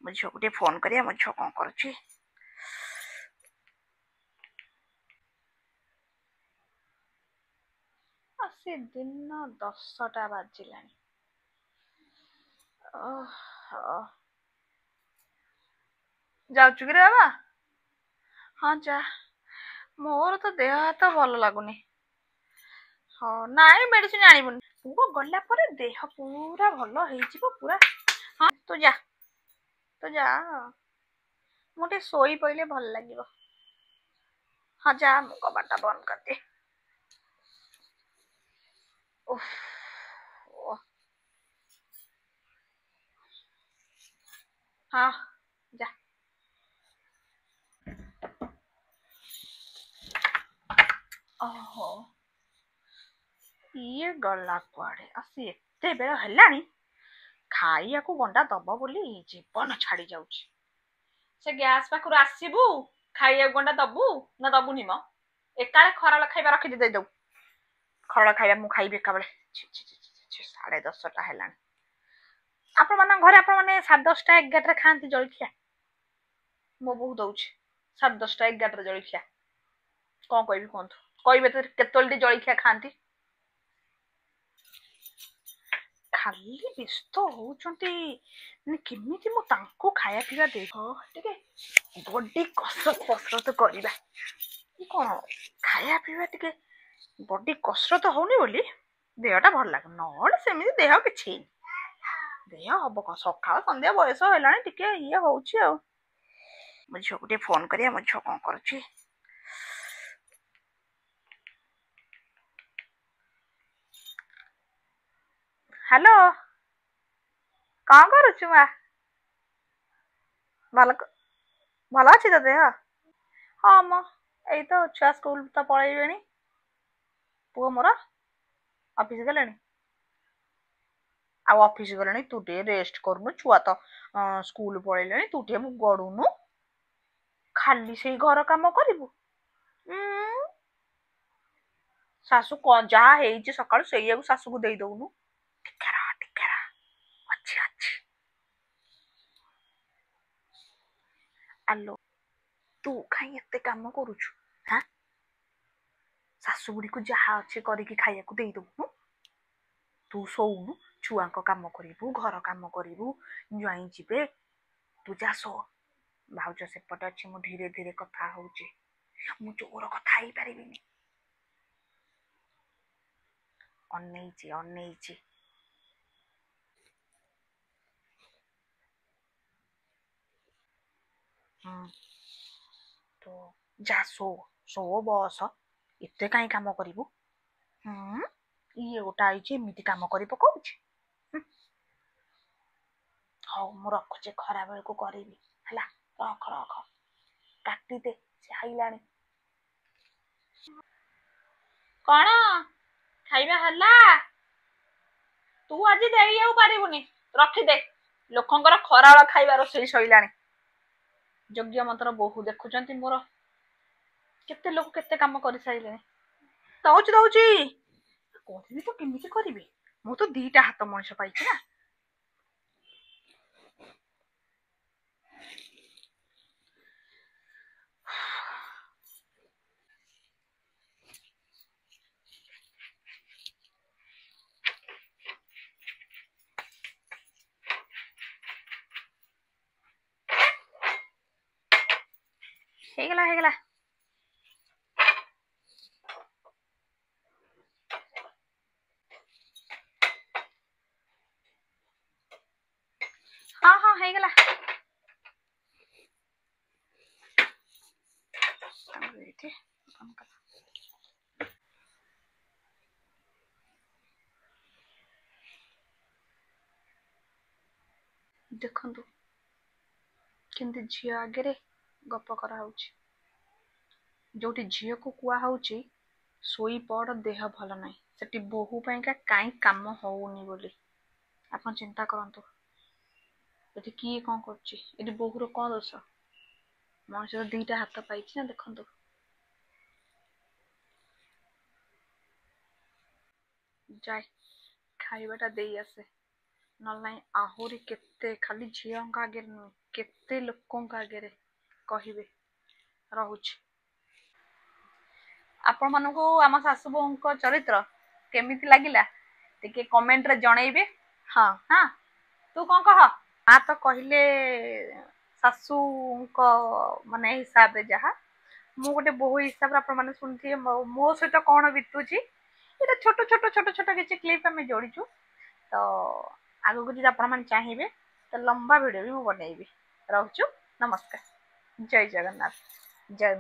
ମୋ ଝିଅକୁ ଟିକେ ଫୋନ୍ କରିବା, ମୋ ଝିଅ କ'ଣ କରୁଛି। ଆସି ଦିନ 10ଟା ବାଜିଲାଣି। ଯାଉଛୁ କି ରେ ବାବା? ହଁ ଯା। ମୋର ତ ଦେହ ହାତ ଭଲ ଲାଗୁନି। ହଁ ନାଇଁ ମେଡିସିନ ଆଣିବୁନି। ପୁଅ ଗଲା ପରେ ଦେହ ପୁରା ଭଲ ହେଇଯିବ ପୁରା। ହଁ ତୁ ଯା, ତୁ ଯା। ମୁଁ ଟିକେ ଶୋଇ ପଇଲେ ଭଲ ଲାଗିବ। ହଁ ଯା, ମୁଁ କବାଟଟା ବନ୍ଦ କରିଦିଏ। ଓଃ ହଁ ଯା। ଓହୋ, ଇଏ ଗଲା କୁଆଡେ? ଆସି ଏତେ ବେଳ ହେଲାଣି, ଖାଇବାକୁ ଗଣ୍ଡା ଦବ ବୋଲି ଜୀବନ ଛାଡି ଯାଉଛି। ସେ ଗ୍ୟାସ୍ ପାଖରୁ ଆସିବୁ, ଖାଇବାକୁ ଗଣ୍ଡା ଦବୁ ନା ଦବୁନି ମ? ଏକାଳେ ଖରାଳ ଖାଇବା ରଖିଦେ, ଦେଇଦବୁ। ଖରାଳ ଖାଇବା ମୁଁ ଖାଇବି ଏକାବେଳେ। 10:30 ହେଲାଣି। ଆପଣମାନଙ୍କ ଘରେ ଆପଣମାନେ 10:30 11ଟାରେ ଖାଆନ୍ତି ଜଳଖିଆ? ମୋ ବୋଉ ଦଉଛି 10:30 11ଟାରେ ଜଳଖିଆ। କ'ଣ କହିବି କୁହନ୍ତୁ? କହିବେ ତ କେତେବେଳେ ଟିକେ ଜଳଖିଆ ଖାଆନ୍ତି? ଖାଲି ବ୍ୟସ୍ତ ହଉଛନ୍ତି। କେମିତି ମୁଁ ତାଙ୍କୁ ଖାଇବା ପିଇବା ଦେଇ ଟିକେ ବଡି କସରତ କରିବା। କ'ଣ ଖାଇବା ପିଇବା ଟିକେ ବଡି କସରତ ହଉନି ବୋଲି ଦେହଟା ଭଲ ଲାଗୁନି। ନହେଲେ ସେମିତି ଦେହ କିଛି ଦେହ ହବ କ'ଣ? ସକାଳ ସନ୍ଧ୍ୟା ବୟସ ହେଲାଣି, ଟିକେ ଇଏ ହଉଛି ଆଉ। ମୋ ଝିଅକୁ ଟିକେ ଫୋନ୍ କରିବା, ମୋ ଝିଅ କ'ଣ କରୁଛି। ହ୍ୟାଲୋ, କ'ଣ କରୁଛୁ ମା? ଭଲ ଅଛି ତ ଦେହ? ହଁ ମ, ଏଇ ତ ଛୁଆ ସ୍କୁଲ ତ ପଳେଇବେଣି। ପୁଅ ମୋର ଅଫିସ ଗଲେଣି। ଆଉ ଅଫିସ ଗଲେଣି, ତୁ ଟିକେ ରେଷ୍ଟ କରୁନୁ। ଛୁଆ ତ ସ୍କୁଲ ପଳେଇଲେଣି, ତୁ ଟିକେ ଗଡୁନୁ। ଖାଲି ସେଇ ଘର କାମ କରିବୁ। ଶାଶୁ ଯାହା ହେଇଛି ସକାଳୁ ସେଇଆକୁ ଶାଶୁକୁ ଦେଇ ଦଉନୁ। ଟିକେ ରହ, ଅଛି। ଆଲୋ, ତୁ କାଇଁ ଏତେ କାମ କରୁଛୁ? ହାଁ, ଶାଶୁ ବୁଢୀକୁ ଯାହା ଅଛି କରିକି ଖାଇବାକୁ ଦେଇଦବୁନୁ। ତୁ ଶୋଉନୁ, ଛୁଆଙ୍କ କାମ କରିବୁ, ଘର କାମ କରିବୁ, ଜ୍ୱାଇଁ ଯିବେ। ତୁ ଯା ଶୋ। ଭାଉଜ ସେପଟେ ଅଛି, ମୁଁ ଧୀରେ ଧୀରେ କଥା ହଉଛି। ମୁଁ ଜୋର କଥା ହେଇପାରିବିନି। ଅନେଇଛି। ତ ଯା ଶୋ ବସ। ଏତେ କାହିଁ କାମ କରିବୁ? ଇଏ ଗୋଟେ ଆଇଛି ଏମିତି କାମ କରି ପକଉଛି। ହଉ ମୁଁ ରଖୁଛି, ଖରା ବେଳକୁ କରିବି ହେଲା। ରଖ କାଟିଦେ, ସେ ଆଇଲାଣି। କ'ଣ ଖାଇବା ହେଲା? ତୁ ଆଜି ଦେଇ ଆଉ ପାରିବୁନି, ରଖିଦେ। ଲୋକଙ୍କର ଖରାଳ ଖାଇବା ରୋଷେଇ ସଇଲାଣି। ଯଜ୍ଞ ମନ୍ତ୍ର ବୋହୁ ଦେଖୁଛନ୍ତି ମୋର। କେତେ ଲୋକ କେତେ କାମ କରିସାରିଲେଣି। ଦଉଛି। କରିବି ତ କେମିତି କରିବି? ମୁଁ ତ 2ଟା ହାତ ମଣିଷ ପାଇଛି ନା। ହେଇଗଲା। ହଁ ହେଇଗଲା। ଦେଖନ୍ତୁ କେମିତି ଝିଅ ଆଗରେ ଗପ କରାହଉଛି। ଯୋଉଠି ଝିଅକୁ କୁହାହଉଛି ଶୋଇପଡ, ଦେହ ଭଲ ନାହିଁ, ସେଠି ବୋହୂ ପାଇଁକା କାଇଁ କାମ ହଉନି ବୋଲି ଆପଣ ଚିନ୍ତା କରନ୍ତୁ। ଏଠି କିଏ କ'ଣ କରୁଛି? ଏଠି ବୋହୂର କ'ଣ ଦୋଷ? ମଣିଷର 2ଟା ହାତ ପାଇଛି ନା। ଦେଖନ୍ତୁ, ଯାଏ ଖାଇବାଟା ଦେଇ ଆସେ। ନହେଲେ ନାଇଁ ଆହୁରି କେତେ ଖାଲି ଝିଅଙ୍କ ଆଗରେ ନୁହେଁ କେତେ ଲୋକଙ୍କ ଆଗରେ କହିବେ। ରହୁଛି। ଆପଣମାନଙ୍କୁ ଆମ ଶାଶୁ ବୋହୂଙ୍କ ଚରିତ୍ର କେମିତି ଲାଗିଲା ଟିକେ କମେଣ୍ଟରେ ଜଣେଇବେ। ହଁ ହଁ ତୁ କଣ କହ? ମା ତ କହିଲେ ଶାଶୁଙ୍କ ମାନେ ହିସାବରେ ଯାହା ମୁଁ ଗୋଟେ ବୋହୂ ହିସାବରେ ଆପଣ ମାନେ ଶୁଣିଥିବେ ମୋ ସହିତ କଣ ବିତୁଛି। ଏଇଟା ଛୋଟ ଛୋଟ ଛୋଟ ଛୋଟ କିଛି କ୍ଲିପ ଆମେ ଯୋଡ଼ିଛୁ। ତ ଆଗକୁ ଯଦି ଆପଣ ମାନେ ଚାହିଁବେ ତ ଲମ୍ବା ଭିଡିଓ ବି ମୁଁ ବନେଇବି। ରହୁଛୁ। ନମସ୍କାର। ଜୟ ଜଗନ୍ନାଥ। ଜୟ